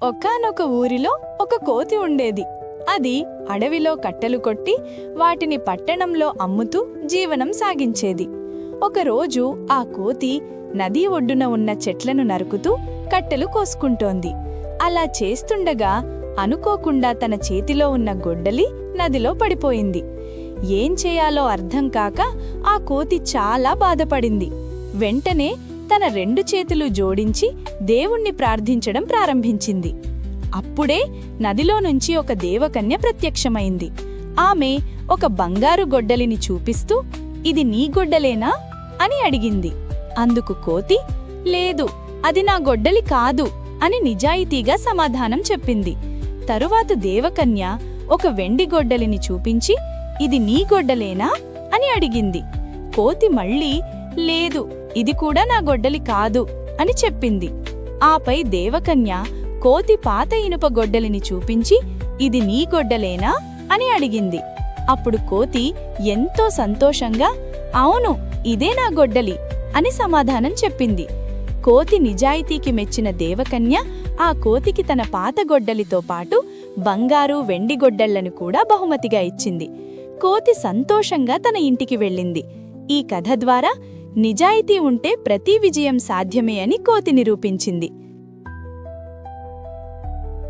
ఒకానొక ఊరిలో ఒక కోతి ఉండేది. అది అడవిలో కట్టెలు కొట్టి వాటిని పట్టణంలో అమ్ముతూ జీవనం సాగించేది. ఒకరోజు ఆ కోతి నదీ ఒడ్డున ఉన్న చెట్లను నరుకుతూ కట్టెలు కోసుకుంటోంది. అలా చేస్తుండగా అనుకోకుండా తన చేతిలో ఉన్న గొడ్డలి నదిలో పడిపోయింది. ఏం చేయాలో అర్థం కాక ఆ కోతి చాలా బాధపడింది. వెంటనే తన 2 చేతులు జోడించి దేవుణ్ణి ప్రార్థించడం ప్రారంభించింది. అప్పుడే నదిలో నుంచి ఒక దేవకన్య ప్రత్యక్షమైంది. ఆమె ఒక బంగారు గొడ్డలిని చూపిస్తూ, "ఇది నీ గొడ్డలేనా?" అని అడిగింది. అందుకు కోతి, "లేదు, అది నా గొడ్డలి కాదు" అని నిజాయితీగా సమాధానం చెప్పింది. తరువాత దేవకన్య ఒక వెండి గొడ్డలిని చూపించి, "ఇది నీ గొడ్డలేనా?" అని అడిగింది. కోతి మళ్ళీ, "లేదు, ఇది కూడా నా గొడ్డలి కాదు" అని చెప్పింది. ఆపై దేవకన్య కోతి పాత ఇనుప గొడ్డలిని చూపించి, "ఇది నీ గొడ్డలేనా?" అని అడిగింది. అప్పుడు కోతి ఎంతో సంతోషంగా, "అవును, ఇదే నా గొడ్డలి" అని సమాధానం చెప్పింది. కోతి నిజాయితీకి మెచ్చిన దేవకన్య ఆ కోతికి తన పాత గొడ్డలితో పాటు బంగారు, వెండి గొడ్డళ్లను కూడా బహుమతిగా ఇచ్చింది. కోతి సంతోషంగా తన ఇంటికి వెళ్ళింది. ఈ కథ ద్వారా నిజాయితీ ఉంటే ప్రతి విజయం సాధ్యమే అని కోతి నిరూపించింది.